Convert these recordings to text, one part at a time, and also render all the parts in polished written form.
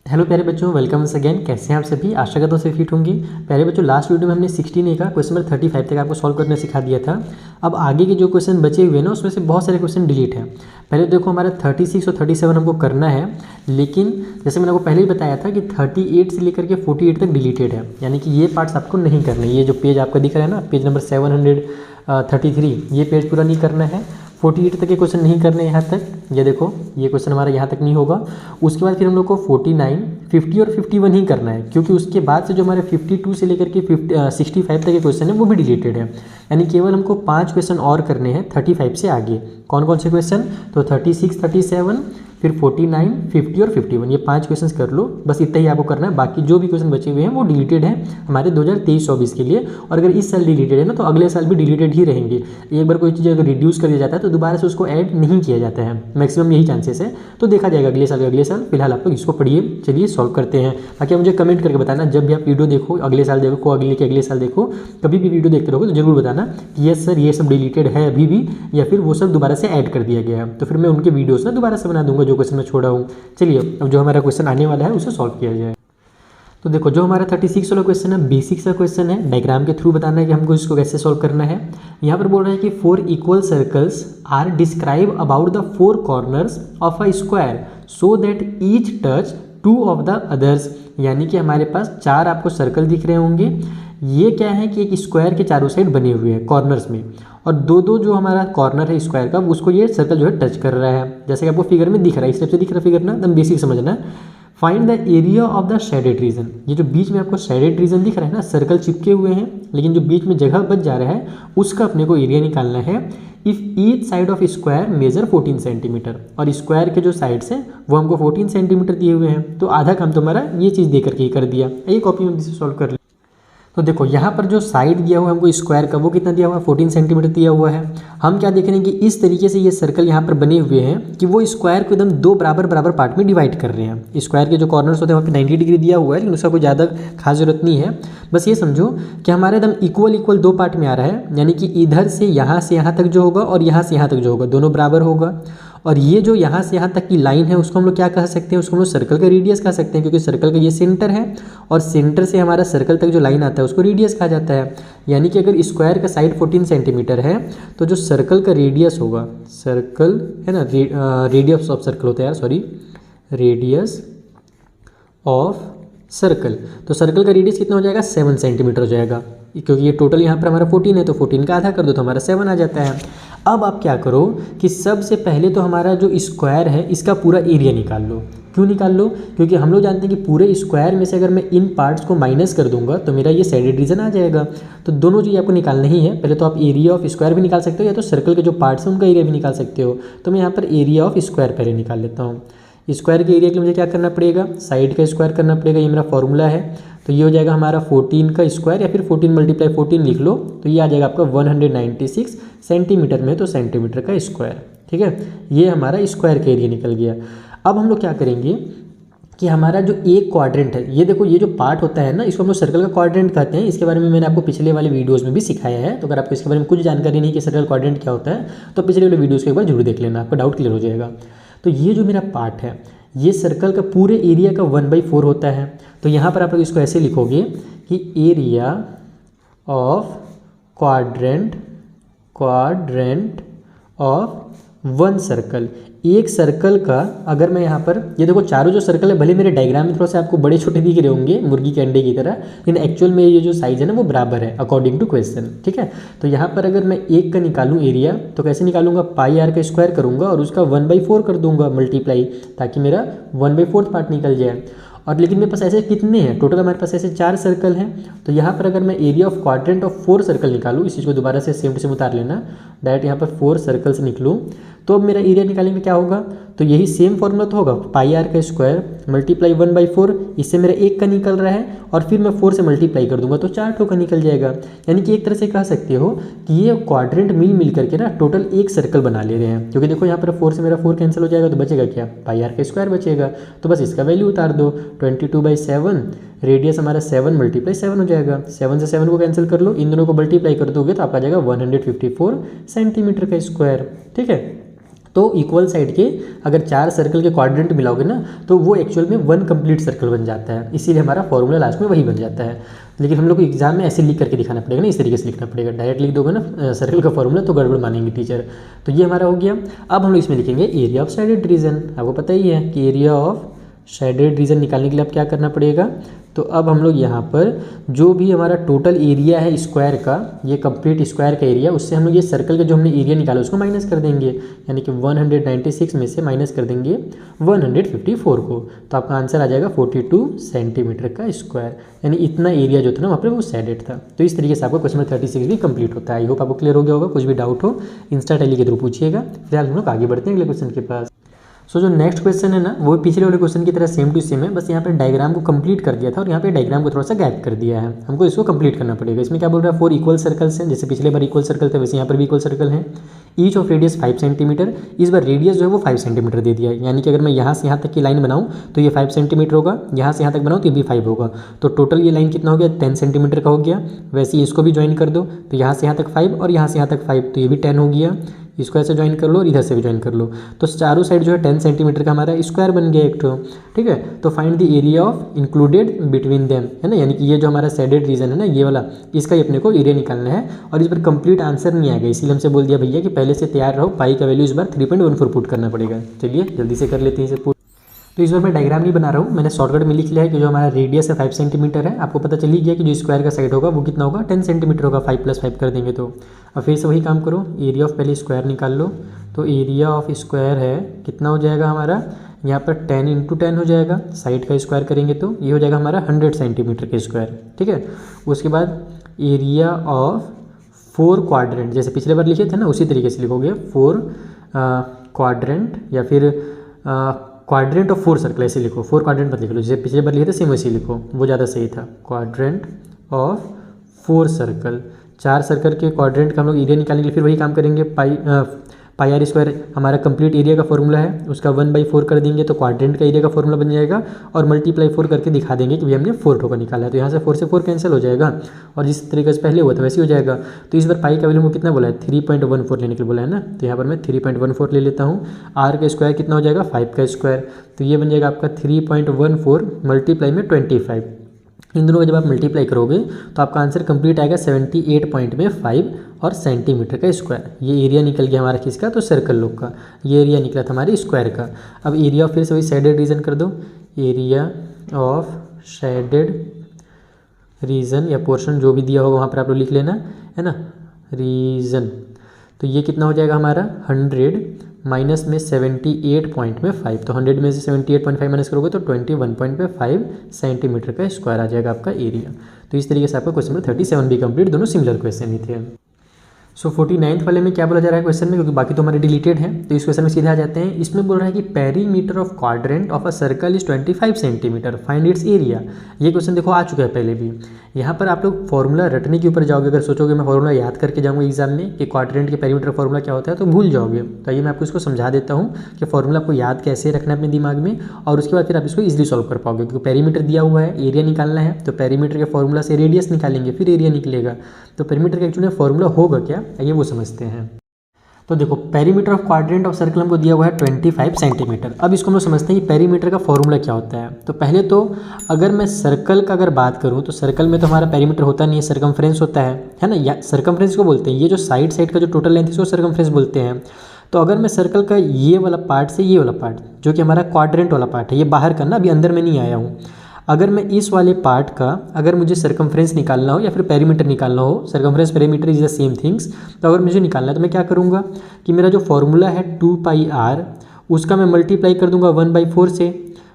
Hello प्यारे बच्चों, welcome once again. कैसे हैं आप सभी? आशा करता हूँ सभी फिट होंगे। प्यारे बच्चों, लास्ट वीडियो में हमने 16A का क्वेश्चन नंबर 35 तक आपको सॉल्व करना सिखा दिया था। अब आगे के जो क्वेश्चन बचे हुए हैं ना, उसमें से बहुत सारे क्वेश्चन डिलीट हैं। पहले देखो, हमारा 36 और 37 हमको करना है, लेकिन जैसे मैंने आपको पहले ही बताया था कि 38 से लेकर के 48 तक डिलीटेड है, यानी कि ये पार्ट्स आपको नहीं करने। ये जो पेज आपका दिख रहा है ना, पेज नंबर 733, ये पेज पूरा नहीं करना है। 48 तक के क्वेश्चन नहीं करने यहाँ तक। ये देखो, ये क्वेश्चन हमारा यहाँ तक नहीं होगा। उसके बाद फिर हम लोग को 49, 50 और 51 ही करना है, क्योंकि उसके बाद से जो हमारे 52 से लेकर के 65 तक के क्वेश्चन है वो भी डिलीटेड है। यानी केवल हमको 5 क्वेश्चन और करने हैं 35 से आगे। कौन कौन से क्वेश्चन? तो 36, 37, फिर 49, 50 और 51, ये 5 क्वेश्चन कर लो। बस इतना ही आपको करना है। बाकी जो भी क्वेश्चन बचे हुए हैं वो डिलीटेड हैं हमारे 2023-24 के लिए। और अगर इस साल डिलीटेड है ना, तो अगले साल भी डिलीटेड ही रहेंगे। एक बार कोई चीज़ अगर रिड्यूस कर दिया जाता है तो दोबारा से उसको ऐड नहीं किया जाता है, मैक्सिमम यही चांसेस है। तो देखा जाएगा अगले साल। फिलहाल आप लोग इसको पढ़िए। चलिए सॉल्व करते हैं। बाकी आप मुझे कमेंट करके बताना, जब भी आप वीडियो देखो, अगले साल देखो, अगले साल देखो, कभी भी वीडियो देखते रहोगे तो जरूर बताना कि यस सर, ये सब डिलीटेड है अभी भी, या फिर वो सब दोबारा से ऐड कर दिया गया है। तो फिर मैं उनके वीडियोस ना दोबारा से बना दूंगा जो क्वेश्चन मैं छोड़ा हूँ। चलिए, अब जो हमारा क्वेश्चन आने वाला है उसे सॉल्व किया जाए। तो देखो, जो हमारा 36 वाला क्वेश्चन है, बेसिक्स का क्वेश्चन है। डायग्राम के थ्रू बताना है कि हमको इसको कैसे सॉल्व करना है। यहाँ पर बोल रहा है कि 4 equal circles are describe about the 4 corners of a square so that each touch 2 of the others. यानी कि हमारे पास 4 आपको सर्कल दिख रहे होंगे। ये क्या है कि एक स्क्वायर के चारों साइड बने हुए हैं कॉर्नर्स में, और दो जो हमारा कॉर्नर है स्क्वायर का, उसको ये सर्कल जो है टच कर रहा है। जैसे कि आपको फिगर में दिख रहा है, इस टाइप से दिख रहा है फिगर ना, एकदम बेसिक समझना। Find the area of the shaded region. ये जो बीच में आपको शेडेड रीजन दिख रहा है ना, सर्कल चिपके हुए हैं, लेकिन जो बीच में जगह बच जा रहा है उसका अपने को एरिया निकालना है। If each side of square measure 14 centimetre, और स्क्वायर के जो साइड्स हैं वो हमको 14 सेंटीमीटर दिए हुए हैं, तो आधा काम तुम्हारा ये चीज़ दे करके ही कर दिया। ये कॉपी में सॉल्व कर ले। तो देखो, यहाँ पर जो साइड दिया हुआ है हमको स्क्वायर का, वो कितना दिया हुआ है? 14 सेंटीमीटर दिया हुआ है। हम क्या देख रहे हैं कि इस तरीके से ये सर्कल यहाँ पर बने हुए हैं कि वो स्क्वायर को एकदम 2 बराबर पार्ट में डिवाइड कर रहे हैं। स्क्वायर के जो कॉर्नर्स होते हैं वहाँ पे 90 डिग्री दिया हुआ है, लेकिन उसका कोई ज़्यादा खास जरूरत नहीं है। बस ये समझो कि हमारे एकदम इक्वल 2 पार्ट में आ रहा है, यानी कि इधर से यहाँ तक जो होगा और यहाँ से यहाँ तक जो होगा, दोनों बराबर होगा। और ये जो यहाँ से यहाँ तक की लाइन है उसको हम लोग क्या कह सकते हैं? उसको हम लोग सर्कल का रेडियस कह सकते हैं, क्योंकि सर्कल का ये सेंटर है और सेंटर से हमारा सर्कल तक जो लाइन आता है उसको रेडियस कहा जाता है। यानी कि अगर स्क्वायर का साइड 14 सेंटीमीटर है तो जो सर्कल का रेडियस होगा, सर्कल है ना, रेडियस ऑफ सर्कल होता है यार, सॉरी, रेडियस ऑफ सर्कल, तो सर्कल का रेडियस कितना हो जाएगा? 7 सेंटीमीटर हो जाएगा। क्योंकि ये टोटल यहाँ पर हमारा 14 है, तो 14 का आधा कर दो तो हमारा 7 आ जाता है। अब आप क्या करो कि सबसे पहले तो हमारा जो स्क्वायर है इसका पूरा एरिया निकाल लो। क्यों निकाल लो? क्योंकि हम लोग जानते हैं कि पूरे स्क्वायर में से अगर मैं इन पार्ट्स को माइनस कर दूंगा तो मेरा ये शेडेड रीजन आ जाएगा। तो दोनों चीज़ आपको निकालना ही है। पहले तो आप एरिया ऑफ स्क्वायर भी निकाल सकते हो, या तो सर्कल के जो पार्ट्स हैं उनका एरिया भी निकाल सकते हो। तो मैं यहाँ पर एरिया ऑफ स्क्वायर पहले निकाल लेता हूँ। स्क्वायर के एरिया के लिए मुझे क्या करना पड़ेगा? साइड का स्क्वायर करना पड़ेगा। ये मेरा फॉर्मूला है। तो ये हो जाएगा हमारा 14 का स्क्वायर, या फिर 14 × 14 लिख लो, तो ये आ जाएगा आपका 196 सेंटीमीटर में, तो सेंटीमीटर का स्क्वायर। ठीक है, ये हमारा स्क्वायर का एरिया निकल गया। अब हम लोग क्या करेंगे कि हमारा जो एक क्वाड्रेंट है, ये देखो, ये जो पार्ट होता है ना, इसको हम लोग सर्कल का क्वाड्रेंट कहते हैं। इसके बारे में मैंने आपको पिछले वाले वीडियोस में भी सिखाया है। तो अगर आपको इसके बारे में कुछ जानकारी नहीं कि सर्कल क्वाड्रेंट क्या होता है, तो पिछले वाले वीडियोज़ को एक बार जरूर देख लेना, आपका डाउट क्लियर हो जाएगा। तो ये जो मेरा पार्ट है, ये सर्कल का पूरे एरिया का 1/4 होता है। तो यहाँ पर आप लोग इसको ऐसे लिखोगे कि area of quadrant of 1 circle. एक सर्कल का अगर मैं यहाँ पर, ये देखो चारों जो सर्कल है, भले मेरे डायग्राम में थोड़ा सा आपको बड़े छोटे दिख रहे होंगे मुर्गी के अंडे की तरह, लेकिन एक्चुअल में ये जो साइज है ना वो बराबर है अकॉर्डिंग टू क्वेश्चन। ठीक है, तो यहाँ पर अगर मैं एक का निकालूँ एरिया, तो कैसे निकालूंगा? पाई r का स्क्वायर करूँगा और उसका 1/4 कर दूंगा मल्टीप्लाई, ताकि मेरा 1/4 पार्ट निकल जाए। और लेकिन मेरे पास ऐसे कितने हैं? टोटल हमारे पास ऐसे 4 सर्कल हैं। तो यहाँ पर अगर मैं area of quadrant of 4 circle निकालूँ, इस चीज़ को दोबारा से सेम टू सेम उतार लेना, डायरेक्ट यहाँ पर 4 सर्कल से निकलूँ, तो अब मेरा एरिया निकालेंगे क्या होगा? तो यही सेम फॉर्मूला तो होगा, पाई r का स्क्वायर मल्टीप्लाई 1/4, इससे मेरा 1 का निकल रहा है, और फिर मैं 4 से मल्टीप्लाई कर दूंगा तो 4 ठो का निकल जाएगा। यानी कि एक तरह से कह सकते हो कि ये क्वाड्रेंट मिल करके ना टोटल एक सर्कल बना ले रहे हैं। क्योंकि देखो यहाँ पर 4 से मेरा 4 कैंसिल हो जाएगा, तो बचेगा क्या? पाई r का स्क्वायर बचेगा। तो बस इसका वैल्यू उतार दो, 22/7, रेडियस हमारा 7 × 7 हो जाएगा। 7 से 7 को कैंसिल कर लो, इन दोनों को मल्टीप्लाई कर दोगे तो आपका आ जाएगा 154 सेंटीमीटर का स्क्वायर। ठीक है, तो इक्वल साइड के अगर 4 सर्कल के क्वाड्रेंट मिलाओगे ना तो वो एक्चुअल में 1 कंप्लीट सर्कल बन जाता है, इसीलिए हमारा फॉर्मूला लास्ट में वही बन जाता है। लेकिन हम लोग को एग्जाम में ऐसे लिख करके दिखाना पड़ेगा ना, इस तरीके से लिखना पड़ेगा। डायरेक्ट लिख दोगे ना सर्कल का फॉर्मूला तो गड़बड़ मानेंगे टीचर। तो ये हमारा हो गया। अब हम लोग इसमें लिखेंगे एरिया ऑफ शेडेड रीजन। आपको पता ही है कि एरिया ऑफ शेडेड रीजन निकालने के लिए अब क्या करना पड़ेगा, तो अब हम लोग यहाँ पर जो भी हमारा टोटल एरिया है स्क्वायर का, ये कंप्लीट स्क्वायर का एरिया, उससे हम लोग ये सर्कल का जो हमने एरिया निकाला उसको माइनस कर देंगे, यानी कि 196 में से माइनस कर देंगे 154 को, तो आपका आंसर आ जाएगा 42 सेंटीमीटर का स्क्वायर। यानी इतना एरिया जो था ना वहाँ पर वो शेडेड था। तो इस तरीके से आपका क्वेश्चन नंबर 36 भी कंप्लीट होता है। आई होप आपको क्लियर हो गया होगा। कुछ भी डाउट हो इंस्टा टेली के थ्रू पूछिएगा। फिलहाल हम लोग आगे बढ़ते हैं अगले क्वेश्चन के पास। सो जो नेक्स्ट क्वेश्चन है ना वो पिछले वाले क्वेश्चन की तरह सेम टू सेम है, बस यहाँ पे डायग्राम को कंप्लीट कर दिया था और यहाँ पे डायग्राम को थोड़ा सा गैप कर दिया है। हमको इसको कंप्लीट करना पड़ेगा। इसमें क्या बोल रहा है, 4 इक्वल सर्कल्स हैं, जैसे पिछले बार इक्वल सर्कल थे वैसे यहाँ पर भी इक्वल सर्कल हैं। Each of radius 5 centimetre. इस बार रेडियस जो है वो 5 सेंटीमीटर दे दिया है, यानी कि अगर मैं यहाँ से यहाँ तक की लाइन बनाऊँ तो ये 5 सेंटीमीटर होगा, यहाँ से यहाँ तक बनाऊँ तो ये भी 5 होगा, तो टोटल ये लाइन कितना हो गया 10 सेंटीमीटर का हो गया। वैसे ही इसको भी ज्वाइन कर दो, तो यहाँ से यहाँ तक 5 और यहाँ से यहाँ तक 5, तो ये भी 10 हो गया। इसको ऐसे ज्वाइन कर लो और इधर से भी ज्वाइन कर लो, तो चारों साइड जो है 10 सेंटीमीटर का हमारा स्क्वायर बन गया एक तो। ठीक है, तो find the area of included between them, है ना, यानी कि ये जो हमारा शेडेड रीजन है ना ये वाला, इसका ही अपने को एरिया निकालना है। और इस पर कंप्लीट आंसर नहीं आएगा, इसीलिए हमसे बोल दिया भैया कि पहले से तैयार रहो, पाई का वैल्यू इस बार 3.14 पुट करना पड़ेगा। चलिए जल्दी से कर लेते हैं इसे पुट। तो इस बार मैं डायग्राम नहीं बना रहा हूँ, मैंने शॉर्टकट में लिख लिया है कि जो हमारा रेडियस है 5 सेंटीमीटर है। आपको पता चल ही गया कि जो स्क्वायर का साइड होगा वो कितना होगा 10 सेंटीमीटर होगा, 5 + 5 कर देंगे तो। अब फिर से वही काम करो, एरिया ऑफ पहले स्क्वायर निकाल लो, तो एरिया ऑफ स्क्वायर है कितना हो जाएगा हमारा, यहाँ पर 10 × 10 हो जाएगा, साइड का स्क्वायर करेंगे तो ये हो जाएगा हमारा 100 सेंटीमीटर का स्क्वायर। ठीक है, उसके बाद एरिया ऑफ 4 क्वाड्रेंट, जैसे पिछले बार लिखे थे ना उसी तरीके से लिखोगे 4 क्वाड्रेंट, या फिर क्वाड्रेंट ऑफ 4 सर्कल ऐसे लिखो, 4 क्वाड्रेंट मत लिख लो, जैसे पिछले बार लिखे थे सेम वैसे लिखो, वो ज़्यादा सही था। क्वाड्रेंट ऑफ 4 सर्कल, 4 सर्कल के क्वाड्रेंट का हम लोग एरिया निकालने के लिए फिर वही काम करेंगे। पाई आर स्क्वायर हमारा कंप्लीट एरिया का फॉर्मूला है, उसका 1/4 कर देंगे तो क्वाड्रेंट का एरिया का फॉर्मूला बन जाएगा, और मल्टीप्लाई 4 करके दिखा देंगे कि भैया हमने 4 ठोका निकाला है, तो यहाँ से 4 से 4 कैंसिल हो जाएगा और जिस तरीके से पहले हुआ था वैसे हो जाएगा। तो इस बार पाई का वैल्यू को कितना बोला है 3.14 लेने के लिए बोला है ना, तो यहाँ पर मैं 3.14 ले लेता हूँ। आर का स्क्वायर कितना हो जाएगा 5 का स्क्वायर, तो ये बन जाएगा आपका 3.14 मल्टीप्लाई में 25। इन दोनों को जब आप मल्टीप्लाई करोगे तो आपका आंसर कंप्लीट आएगा 78.5 और सेंटीमीटर का स्क्वायर। ये एरिया निकल गया हमारा किसका, तो सर्कल लोग का, ये एरिया निकला था हमारे स्क्वायर का। अब एरिया ऑफ फिर से वही शेडेड रीजन कर दो, एरिया ऑफ शेडेड रीजन या पोर्शन जो भी दिया होगा वहाँ पर आप लोग लिख लेना, है ना, रीजन। तो ये कितना हो जाएगा हमारा 100 माइनस में 78.5, तो 100 में से 78.5 माइनस करोगे तो 21.5 सेंटीमीटर का स्क्वायर आ जाएगा आपका एरिया। तो इस तरीके से आपका क्वेश्चन नंबर 37 भी कंप्लीट, दोनों सिमिलर क्वेश्चन ही थे। सो 49th वाले में क्या बोला जा रहा है क्वेश्चन में, क्योंकि बाकी तो हमारे डिलीटेड है, तो इस क्वेश्चन में सीधे आ जाते हैं। इसमें बोल रहा है कि perimeter of quadrant of a circle is 25 centimetre, find its area. ये क्वेश्चन देखो आ चुका है पहले भी। यहाँ पर आप लोग फॉर्मूला रटने के ऊपर जाओगे, अगर सोचोगे मैं फॉर्मूला याद करके जाऊँगा एग्जाम में कि क्वाड्रेंट के पेरीमीटर फॉर्मूला क्या होता है, तो भूल जाओगे। तो आइए मैं आपको इसको समझा देता हूँ कि फॉर्मूला आपको याद कैसे रखना है अपने दिमाग में, और उसके बाद फिर आप इसको ईजिली सॉल्व कर पाओगे। क्योंकि पेरीमीटर दिया हुआ है, एरिया निकालना है, तो पेरीमीटर के फॉर्मूला से रेडियस निकालेंगे फिर एरिया निकलेगा। तो पेरीमीटर का एक्चुअली फॉर्मूला होगा क्या, आइए वो समझते हैं। तो देखो perimeter of quadrant of circle हमको दिया हुआ है 25 सेंटीमीटर। अब इसको हम लोग समझते हैं कि पेरीमीटर का फॉर्मूला क्या होता है। तो पहले तो अगर मैं सर्कल का अगर बात करूं तो सर्कल में तो हमारा पेरीमीटर होता नहीं है, सर्कमफ्रेंस होता है ना, या सर्कमफ्रेंस को बोलते हैं। ये जो साइड का जो टोटल लेंथ है उसको सर्कमफ्रेंस बोलते हैं। तो अगर मैं सर्कल का ये वाला पार्ट से ये वाला पार्ट जो कि हमारा क्वाड्रेंट वाला पार्ट है, ये बाहर करना, अभी अंदर में नहीं आया हूँ, अगर मैं इस वाले पार्ट का अगर मुझे सर्कमफ्रेंस निकालना हो या फिर पेरीमीटर निकालना हो, circumference perimeter is the same things, तो अगर मुझे निकालना है तो मैं क्या करूँगा कि मेरा जो फॉर्मूला है 2πr उसका मैं मल्टीप्लाई कर दूंगा 1/4 से।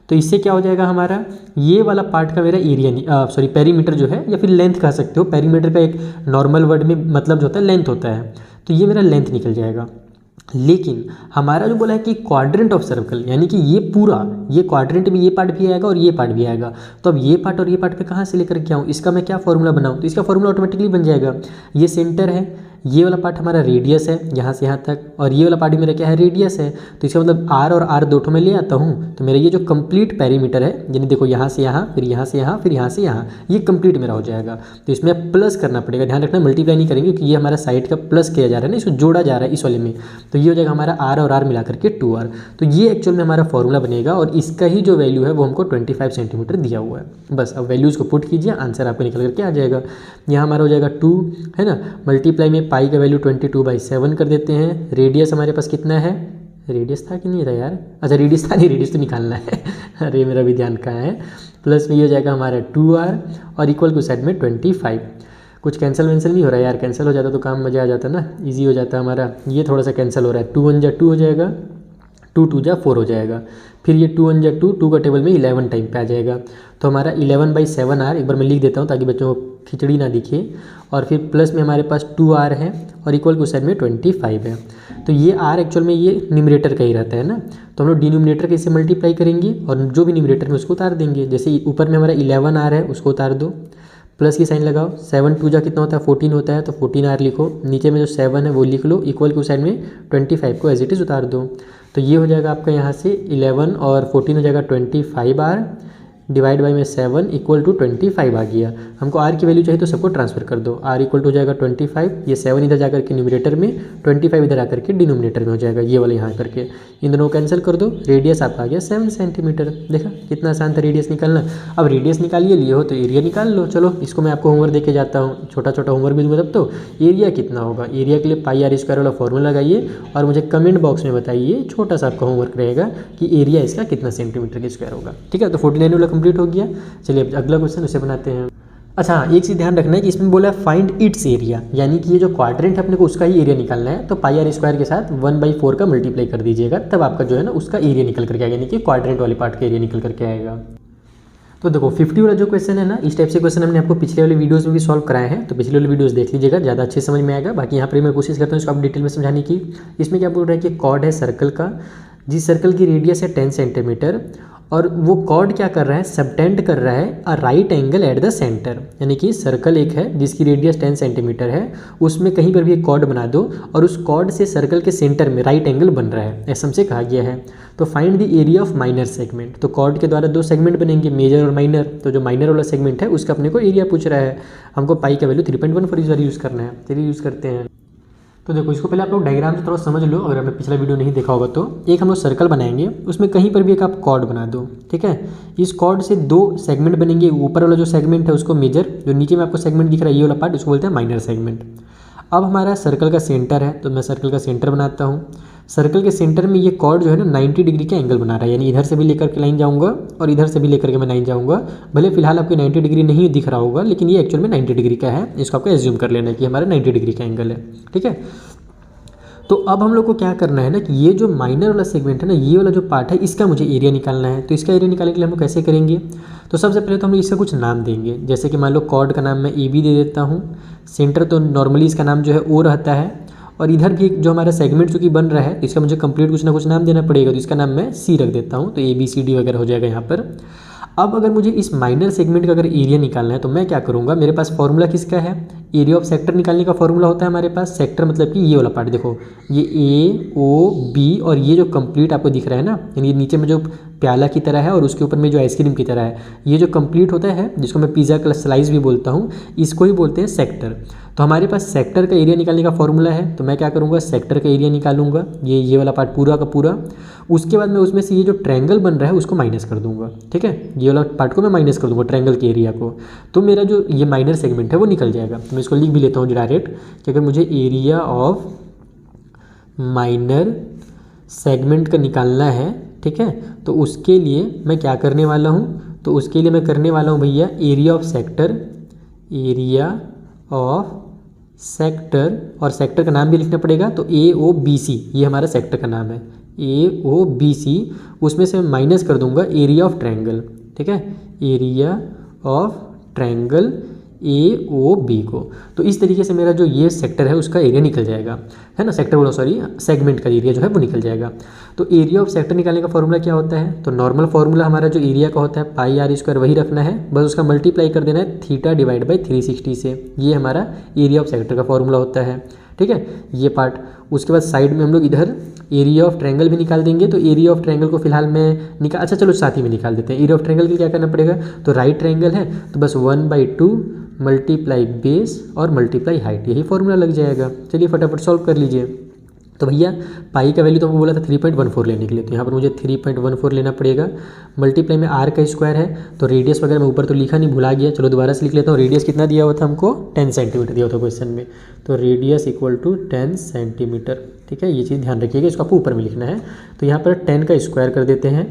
तो इससे क्या हो जाएगा हमारा ये वाला पार्ट का मेरा एरिया पेरीमीटर जो है, या फिर लेंथ कह सकते हो। पेरीमीटर का एक नॉर्मल वर्ड में मतलब जो होता है लेंथ होता है, तो ये मेरा लेंथ निकल जाएगा। लेकिन हमारा जो बोला है कि क्वाड्रेंट ऑफ सर्कल, यानी कि ये पूरा ये क्वाड्रेंट में ये पार्ट भी आएगा और ये पार्ट भी आएगा, तो अब ये पार्ट और ये पार्ट पे कहाँ से लेकर के आऊँ, इसका मैं क्या फॉर्मूला बनाऊँ, तो इसका फॉर्मूला ऑटोमेटिकली बन जाएगा। ये सेंटर है, ये वाला पार्ट हमारा रेडियस है यहाँ से यहाँ तक, और ये वाला पार्ट भी मेरा क्या है, रेडियस है। तो इसका मतलब आर और आर दो ठो मैं ले आता हूँ, तो मेरा ये जो कंप्लीट पेरीमीटर है, यानी देखो यहाँ से यहाँ, फिर यहाँ से यहाँ, फिर यहाँ से यहाँ, ये कंप्लीट मेरा हो जाएगा। तो इसमें प्लस करना पड़ेगा, ध्यान रखना मल्टीप्लाई नहीं करेंगे क्योंकि ये हमारा साइड का प्लस किया जा रहा है ना, इसको जोड़ा जा रहा है इस वाले में। तो ये हो जाएगा हमारा आर और आर मिला करके 2r। तो ये एक्चुअल में हमारा फॉर्मूला बनेगा और इसका ही जो वैल्यू है वो हमको 25 सेंटीमीटर दिया हुआ है। बस अब वैल्यूज़ को पुट कीजिए, आंसर आपको निकल करके आ जाएगा। यहाँ हमारा हो जाएगा 2 है ना, मल्टीप्लाई में पाई का वैल्यू 22/7 कर देते हैं। रेडियस हमारे पास कितना है, रेडियस था कि नहीं था यार, अच्छा रेडियस था नहीं, रेडियस तो निकालना है अरे मेरा भी ध्यान कहाँ है। प्लस में ये हो जाएगा हमारा 2r और इक्वल टू साइड में 25। कुछ कैंसिल वैंसिल नहीं हो रहा है यार, कैंसिल हो जाता तो काम मज़ा आ जाता ना, इजी हो जाता हमारा। ये थोड़ा सा कैंसिल हो रहा है, 2 1 जा 2 हो जाएगा, 2 2 जा 4 हो जाएगा, फिर ये 2 1 जा 2, 2 का टेबल में 11 टाइम पे आ जाएगा। तो हमारा 11/7r, एक बार मैं लिख देता हूँ ताकि बच्चों को खिचड़ी ना दिखे, और फिर प्लस में हमारे पास 2r है और इक्वल टू साइड में 25 है। तो ये r एक्चुअल में ये न्यूमरेटर का ही रहता है ना, तो हम लोग डिनोमिनेटर के इससे मल्टीप्लाई करेंगे और जो भी न्यूमरेटर में उसको उतार देंगे। जैसे ऊपर में हमारा 11r है, उसको उतार दो, प्लस की साइन लगाओ, 7 2 जा कितना होता है 14 होता है, तो 14r लिखो, नीचे में जो 7 है वो लिख लो, इक्वल टू साइड में 25 को एज इट इज़ उतार दो। तो ये हो जाएगा आपका यहाँ से 11 और 14 हो जाएगा 25r डिवाइड बाई में 7 इक्वल टू 25 आ गया। हमको r की वैल्यू चाहिए तो सबको ट्रांसफर कर दो, r इक्वल टू हो जाएगा 25, ये 7 इधर जाकर के न्यूमरेटर में, 25 इधर आकर के डिनोमिनेटर में हो जाएगा, ये वाला यहाँ करके इन दोनों को कैंसिल कर दो। रेडियस आपका आ गया 7 सेंटीमीटर। देखा कितना आसान था रेडियस निकालना। अब रेडियस निकालिए लिए हो तो एरिया निकाल लो। चलो इसको मैं आपको होमवर्क दे के जाता हूँ, छोटा छोटा होमवर्क भी दूँगा तब। तो एरिया कितना होगा, एरिया के लिए πr² वाला फॉर्मूला लगाइए और मुझे कमेंट बॉक्स में बताइए, छोटा सा आपका होमवर्क रहेगा कि एरिया इसका कितना सेंटीमीटर के स्क्वायर होगा। ठीक है, तो 49 वाला कंप्लीट हो गया। चलिए अब अगला क्वेश्चन उसे बनाते हैं। अच्छा एक चीज़ ध्यान रखना है कि इसमें बोला है फाइंड इट्स एरिया, यानी कि ये जो क्वाड्रेंट है अपने को उसका ही एरिया निकालना है। तो πr² के साथ 1/4 का मल्टीप्लाई कर दीजिएगा, तब आपका जो है ना उसका एरिया निकल करके आएगा, यानी कि क्वाड्रेंट वाले पार्ट का एरिया निकल करके आएगा। तो देखो 50 वाला जो क्वेश्चन है ना, इस टाइप से क्वेश्चन हमने आपको पिछले वाले वीडियोस में भी सॉल्व कराए हैं, तो पिछले वाले वीडियोस देख लीजिएगा, ज़्यादा अच्छे समझ में आएगा। बाकी यहाँ पर मैं कोशिश करता हूँ इसको आप डिटेल में समझाने की। इसमें क्या बोल रहा है कि कॉर्ड है सर्कल का, जिस सर्कल की रेडियस है 10 सेंटीमीटर, और वो कॉर्ड क्या कर रहा है, सबटेंड कर रहा है a right angle at the centre. यानी कि सर्कल एक है जिसकी रेडियस 10 सेंटीमीटर है, उसमें कहीं पर भी एक कॉर्ड बना दो और उस कॉर्ड से सर्कल के सेंटर में राइट एंगल बन रहा है, ऐसा हमसे कहा गया है। तो find the area of minor segment. तो कॉर्ड के द्वारा दो सेगमेंट बनेंगे, मेजर और माइनर। तो जो माइनर वाला सेगमेंट है उसका अपने को एरिया पूछ रहा है, हमको पाई का वैल्यू 3.14 इस बार यूज़ करना है। चलिए यूज़ करते हैं। तो देखो इसको पहले आप लोग डायग्राम से थोड़ा समझ लो, अगर आपने पिछला वीडियो नहीं देखा होगा तो। एक हम लोग सर्कल बनाएंगे, उसमें कहीं पर भी एक आप कॉर्ड बना दो, ठीक है। इस कॉर्ड से दो सेगमेंट बनेंगे, ऊपर वाला जो सेगमेंट है उसको मेजर, जो नीचे में आपको सेगमेंट दिख रहा है ये वाला पार्ट उसको बोलते हैं माइनर सेगमेंट। अब हमारा सर्कल का सेंटर है, तो मैं सर्कल का सेंटर बनाता हूँ। सर्कल के सेंटर में ये कॉर्ड जो है ना 90 डिग्री का एंगल बना रहा है, यानी इधर से भी लेकर के लाइन जाऊँगा और इधर से भी लेकर के मैं लाइन जाऊँगा। भले फिलहाल आपको 90 डिग्री नहीं दिख रहा होगा, लेकिन ये एक्चुअल में 90 डिग्री का है, इसको आपको एज्यूम कर लेना है कि हमारा 90 डिग्री का एंगल है, ठीक है। तो अब हम लोग को क्या करना है ना कि ये जो माइनर वाला सेगमेंट है ना, ये वाला जो पार्ट है, इसका मुझे एरिया निकालना है। तो इसका एरिया निकालने के लिए हम लोग कैसे करेंगे, तो सबसे पहले तो हम लोग इसका कुछ नाम देंगे। जैसे कि मान लो कॉर्ड का नाम मैं AB दे देता हूँ, सेंटर तो नॉर्मली इसका नाम जो है O रहता है, और इधर भी जो हमारा सेगमेंट चूँकि बन रहा है इसका मुझे कंप्लीट कुछ ना कुछ नाम देना पड़ेगा, तो इसका नाम मैं C रख देता हूँ। तो ABCD वगैरह हो जाएगा यहाँ पर। अब अगर मुझे इस माइनर सेगमेंट का अगर एरिया निकालना है तो मैं क्या करूँगा, मेरे पास फॉर्मूला किसका है, एरिया ऑफ सेक्टर निकालने का फॉर्मूला होता है हमारे पास। सेक्टर मतलब कि ये वाला पार्ट देखो, ये AOB और ये जो कंप्लीट आपको दिख रहा है ना, यानी नीचे में जो प्याला की तरह है और उसके ऊपर में जो आइसक्रीम की तरह है, ये जो कंप्लीट होता है जिसको मैं पिज़्ज़ा का स्लाइस भी बोलता हूँ, इसको ही बोलते हैं सेक्टर। तो हमारे पास सेक्टर का एरिया निकालने का फॉर्मूला है, तो मैं क्या करूँगा, सेक्टर का एरिया निकालूंगा, ये वाला पार्ट पूरा का पूरा। उसके बाद मैं उसमें से ये जो ट्रायंगल बन रहा है उसको माइनस कर दूंगा, ठीक है। ये वाला पार्ट को मैं माइनस कर दूंगा ट्रायंगल के एरिया को, तो मेरा जो ये माइनर सेगमेंट है वो निकल जाएगा। तो मैं इसको लिख भी लेता हूँ डायरेक्ट कि अगर मुझे एरिया ऑफ माइनर सेगमेंट का निकालना है, ठीक है, तो उसके लिए मैं क्या करने वाला हूँ, तो उसके लिए मैं करने वाला हूँ भैया area of sector, area of sector, और सेक्टर का नाम भी लिखना पड़ेगा। तो AOBC ये हमारा सेक्टर का नाम है, AOBC। उसमें से मैं माइनस कर दूंगा एरिया ऑफ ट्रायंगल, ठीक है, एरिया ऑफ ट्रायंगल AOB को। तो इस तरीके से मेरा जो ये सेक्टर है उसका एरिया निकल जाएगा, है ना, सेक्टर बोलो सॉरी, सेगमेंट का एरिया जो है वो निकल जाएगा। तो एरिया ऑफ सेक्टर निकालने का फॉर्मूला क्या होता है, तो नॉर्मल फॉर्मूला हमारा जो एरिया का होता है पाई आर स्क्वायर वही रखना है, बस उसका मल्टीप्लाई कर देना है थीटा डिवाइड बाई 360 से। ये हमारा एरिया ऑफ सेक्टर का फॉर्मूला होता है, ठीक है, ये पार्ट। उसके बाद साइड में हम लोग इधर एरिया ऑफ ट्रायंगल भी निकाल देंगे। तो एरिया ऑफ ट्रायंगल को फिलहाल मैं अच्छा चलो साथ ही में निकाल देते हैं। एरिया ऑफ ट्रायंगल के लिए क्या करना पड़ेगा, तो राइट ट्रायंगल है तो बस 1/2 मल्टीप्लाई बेस और मल्टीप्लाई हाइट, यही फॉर्मूला लग जाएगा। चलिए फटाफट सॉल्व कर लीजिए। तो भैया पाई का वैल्यू तो हमको बोला था 3.14 लेने के लिए, तो यहाँ पर मुझे 3.14 लेना पड़ेगा। मल्टीप्लाई में आर का स्क्वायर है, तो रेडियस वगैरह मैं ऊपर तो लिखा नहीं, भुला गया, चलो दोबारा से लिख लेता हूँ। रेडियस कितना दिया हुआ था हमको, 10 सेंटीमीटर दिया हुआ था क्वेश्चन में, तो रेडियस इक्वल टू 10 सेंटीमीटर, ठीक है, ये चीज़ ध्यान रखिएगा, इसको आपको ऊपर में लिखना है। तो यहाँ पर 10 का स्क्वायर कर देते हैं,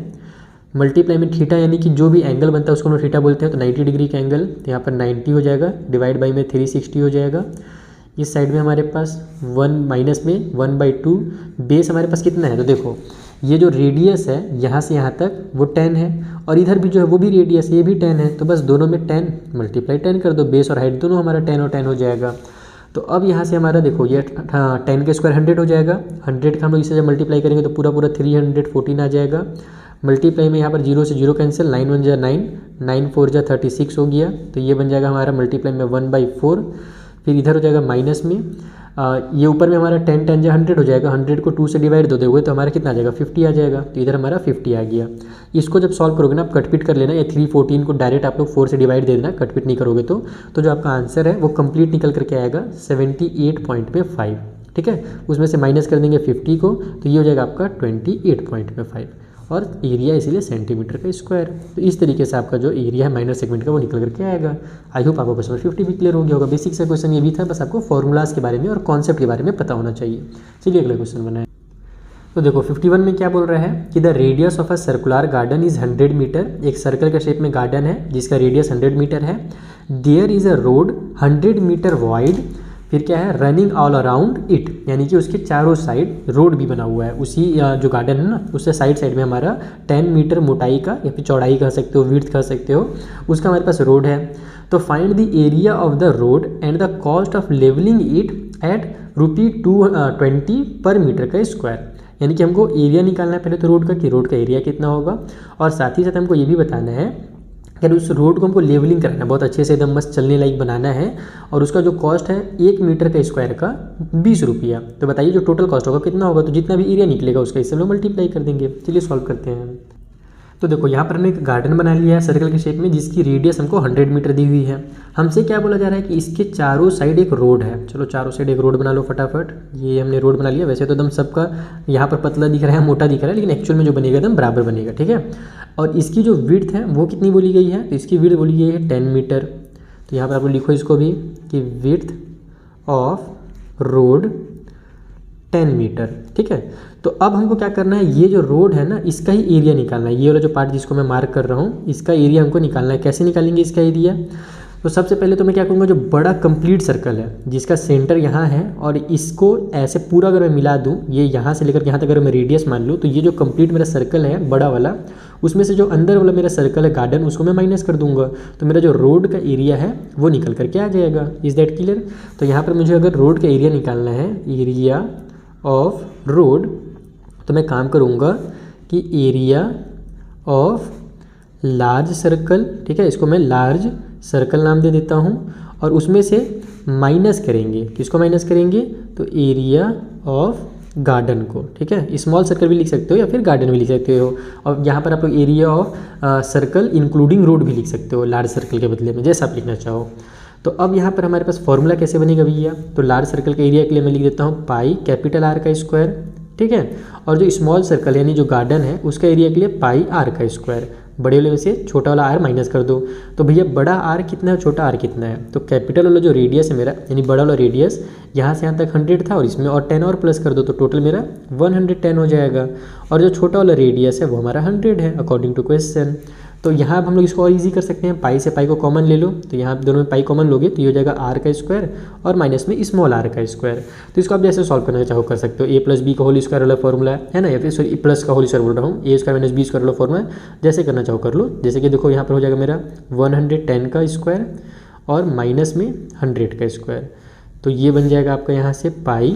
मल्टीप्लाई में थीटा यानी कि जो भी एंगल बनता है उसको हम लोग थीटा बोलते हैं, तो 90 डिग्री का एंगल, तो यहाँ पर 90 हो जाएगा, डिवाइड बाई में 360 हो जाएगा। इस साइड में हमारे पास 1 माइनस में 1/2, बेस हमारे पास कितना है, तो देखो ये जो रेडियस है यहाँ से यहाँ तक वो 10 है, और इधर भी जो है वो भी रेडियस, ये भी 10 है, तो बस दोनों में 10 मल्टीप्लाई 10 कर दो, बेस और हाइट दोनों हमारा 10 और 10 हो जाएगा। तो अब यहाँ से हमारा देखो ये 10 का स्क्वायर 100 हो जाएगा, 100 का हम लोग इससे जब मल्टीप्लाई करेंगे तो पूरा 314 आ जाएगा। मल्टीप्लाई में यहाँ पर 0 से 0 कैंसिल, 9 1 जा 9, 9 4 जा 36 हो गया, तो ये बन जाएगा हमारा मल्टीप्लाई में 1/4। फिर इधर हो जाएगा माइनस में ये ऊपर में हमारा 10 10 जा 100 हो जाएगा, 100 को 2 से डिवाइड दो दोगे तो हमारा कितना आ जाएगा, 50 आ जाएगा, तो इधर हमारा 50 आ गया। इसको जब सॉल्व करोगे ना आप कटपिट कर लेना, या 314 को डायरेक्ट आप लोग 4 से डिवाइड दे देना, कटपिट नहीं करोगे तो जो आपका आंसर है वो कंप्लीट निकल करके आएगा 78.5, ठीक है। उसमें से माइनस कर देंगे 50 को, तो ये हो जाएगा आपका 28.5, और एरिया इसीलिए सेंटीमीटर का स्क्वायर। तो इस तरीके से आपका जो एरिया है माइनर सेगमेंट का वो निकल करके आएगा। आई होप आपको क्वेश्चन 50 भी क्लियर हो गया होगा। बेसिक सा क्वेश्चन ये भी था, बस आपको फॉर्मूलाज के बारे में और कॉन्सेप्ट के बारे में पता होना चाहिए। चलिए अगला क्वेश्चन बनाए। तो देखो 51 में क्या बोल रहा है कि the radius of a circular garden is 100 metre. एक सर्कल के शेप में गार्डन है जिसका रेडियस 100 मीटर है। There is a road 100 metre wide, फिर क्या है, रनिंग ऑल अराउंड इट, यानी कि उसके चारों साइड रोड भी बना हुआ है। उसी जो गार्डन है ना उससे साइड में हमारा 10 मीटर मोटाई का या फिर चौड़ाई कह सकते हो, विड्थ कह सकते हो, उसका हमारे पास रोड है। तो find the area of the road and the cost of levelling it at ₹220 per metre का स्क्वायर। यानी कि हमको एरिया निकालना है पहले तो रोड का, कि रोड का एरिया कितना होगा, और साथ ही साथ हमको ये भी बताना है कि उस रोड को हमको लेवलिंग कराना है, बहुत अच्छे से एकदम मस्त चलने लायक बनाना है, और उसका जो कॉस्ट है 1 मीटर का स्क्वायर का 20 रुपया। तो बताइए जो टोटल कॉस्ट होगा कितना होगा, तो जितना भी एरिया निकलेगा उसका इससे लोग मल्टीप्लाई कर देंगे। चलिए सॉल्व करते हैं। तो देखो यहाँ पर हमने एक गार्डन बना लिया है सर्कल के शेप में, जिसकी रेडियस हमको 100 मीटर दी हुई है। हमसे क्या बोला जा रहा है कि इसके चारों साइड एक रोड है। चलो चारों साइड एक रोड बना लो फटाफट। ये हमने रोड बना लिया। वैसे तो एकदम सबका यहाँ पर पतला दिख रहा है, मोटा दिख रहा है, लेकिन एक्चुअल में जो बनेगा एकदम बराबर बनेगा, ठीक है। और इसकी जो विड्थ है वो कितनी बोली गई है, तो इसकी विड्थ बोली गई है 10 मीटर। तो यहाँ पर आप लिखो इसको भी कि विड्थ ऑफ रोड 10 मीटर, ठीक है। तो अब हमको क्या करना है, ये जो रोड है ना इसका ही एरिया निकालना है। ये वाला जो पार्ट जिसको मैं मार्क कर रहा हूँ इसका एरिया हमको निकालना है। कैसे निकालेंगे इसका एरिया, तो सबसे पहले तो मैं क्या करूँगा, जो बड़ा कंप्लीट सर्कल है जिसका सेंटर यहाँ है, और इसको ऐसे पूरा अगर मैं मिला दूँ, ये यहाँ से लेकर यहाँ तक अगर मैं रेडियस मान लूँ, तो ये जो कंप्लीट मेरा सर्कल है बड़ा वाला, उसमें से जो अंदर वाला मेरा सर्कल है गार्डन, उसको मैं माइनस कर दूंगा, तो मेरा जो रोड का एरिया है वो निकल करके आ जाएगा। Is that clear. तो यहाँ पर मुझे अगर रोड का एरिया निकालना है, एरिया ऑफ रोड, तो मैं काम करूँगा कि एरिया ऑफ लार्ज सर्कल, ठीक है, इसको मैं लार्ज सर्कल नाम दे देता हूँ, और उसमें से माइनस करेंगे, किसको माइनस करेंगे, तो एरिया ऑफ गार्डन को, ठीक है। स्मॉल सर्कल भी लिख सकते हो या फिर गार्डन भी लिख सकते हो, और यहाँ पर आप लोग area of circle including road भी लिख सकते हो लार्ज सर्कल के बदले में, जैसा आप लिखना चाहो। तो अब यहाँ पर हमारे पास फॉर्मूला कैसे बनेगा भैया, तो लार्ज सर्कल के एरिया के लिए मैं लिख देता हूँ पाई कैपिटल आर का स्क्वायर, ठीक है, और जो स्मॉल सर्कल यानी जो गार्डन है उसका एरिया के लिए पाई आर का स्क्वायर। बड़े वाले में से छोटा वाला आर माइनस कर दो, तो भैया बड़ा आर कितना है, छोटा आर कितना है, तो कैपिटल वाला जो रेडियस है मेरा, यानी बड़ा वाला रेडियस यहाँ से यहाँ तक 100 था, और इसमें और 10 और प्लस कर दो, तो टोटल मेरा 110 हो जाएगा। और जो छोटा वाला रेडियस है वो हमारा 100 है अकॉर्डिंग टू क्वेश्चन। तो यहाँ अब हम लोग इसको और ईजी कर सकते हैं, पाई से पाई को कॉमन ले लो, तो यहाँ दोनों में पाई कॉमन लोगे तो ये हो जाएगा आर का स्क्वायर और माइनस में स्मॉल आर का स्क्वायर। तो इसको आप जैसे सॉल्व करना चाहो कर सकते हो, a प्लस बी का होल स्क्वायर वाला फॉर्मूला है ना, या फिर सॉरी प्लस का होल स्क्वायर बोल रहा हूँ, a square minus B square वाला फॉर्मूला, जैसे करना चाहो कर लो। जैसे कि देखो यहाँ पर हो जाएगा मेरा 110 का स्क्वायर और माइनस में 100 का स्क्वायर। तो ये बन जाएगा आपका यहाँ से पाई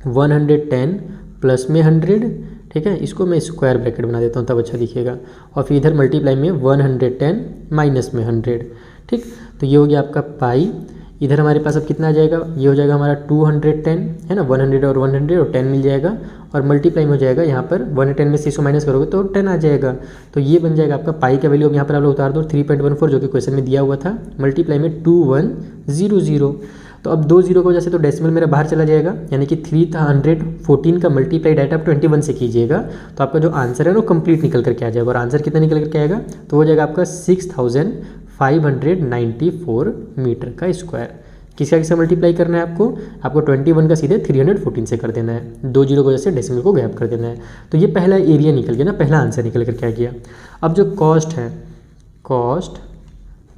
110 प्लस में 100, ठीक है। इसको मैं स्क्वायर ब्रैकेट बना देता हूँ तब अच्छा दिखेगा, और फिर इधर मल्टीप्लाई में 110 माइनस में 100, ठीक। तो ये हो गया आपका पाई। इधर हमारे पास अब कितना आ जाएगा, ये हो जाएगा हमारा 210, है ना, 100 और 100 और 10 मिल जाएगा, और मल्टीप्लाई में हो जाएगा यहाँ पर 110 में 6 माइनस करोगे तो 10 आ जाएगा। तो ये बन जाएगा आपका पाई का वैल्यू। अब यहाँ पर आप लोग उतार दो 3.14 जो कि क्वेश्चन में दिया हुआ था, मल्टीप्लाई में 2100। तो अब 2 जीरो की वजह से तो डेसिमल मेरा बाहर चला जाएगा, यानी कि 314 का मल्टीप्लाई डायरेक्ट आप 21 से कीजिएगा तो आपका जो आंसर है वो कंप्लीट निकल करके आ जाएगा। और आंसर कितना निकल करके आएगा, तो हो जाएगा आपका 6594 मीटर का स्क्वायर। किसका किसका मल्टीप्लाई करना है आपको 21 का सीधे 314 से कर देना है, 2 जीरो की वजह से डेसिमल को गैप कर देना है। तो ये पहला एरिया निकल गया ना, पहला आंसर निकल करके आ गया। अब जो कॉस्ट है, कॉस्ट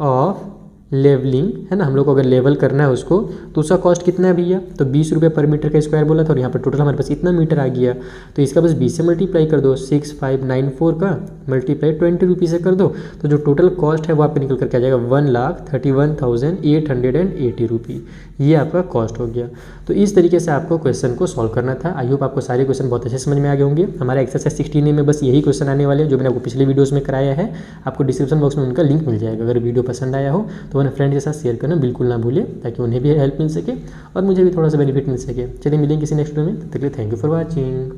ऑफ लेवलिंग, है ना, हम लोग को अगर लेवल करना है उसको तो उसका कॉस्ट कितना है भैया, तो 20 रुपये पर मीटर का स्क्वायर बोला था, और यहाँ पर टोटल हमारे पास इतना मीटर आ गया। तो इसका बस 20 से मल्टीप्लाई कर दो, 6594 का मल्टीप्लाई 20 रुपीज़ से कर दो, तो जो टोटल कॉस्ट है वो आपको निकल करके आ जाएगा 1,31,880 रुपये। ये आपका कॉस्ट हो गया। तो इस तरीके से आपको क्वेश्चन को सॉल्व करना था। आई होप आपको सारे क्वेश्चन बहुत अच्छे समझ में आ गए होंगे। हमारा एक्सरसाइज 16 में बस यही क्वेश्चन आने वाले हैं जो मैंने आपको पिछले वीडियोस में कराया है। आपको डिस्क्रिप्शन बॉक्स में उनका लिंक मिल जाएगा। अगर वीडियो पसंद आया हो तो अपने फ्रेंड के साथ शेयर करना बिल्कुल ना भूलें, ताकि उन्हें भी हेल्प मिल सके और मुझे भी थोड़ा सा बेनिफिट मिल सके। चलिए मिलेंगे किसी नेक्स्ट वीडियो में, तब तक के लिए थैंक यू फॉर वॉचिंग।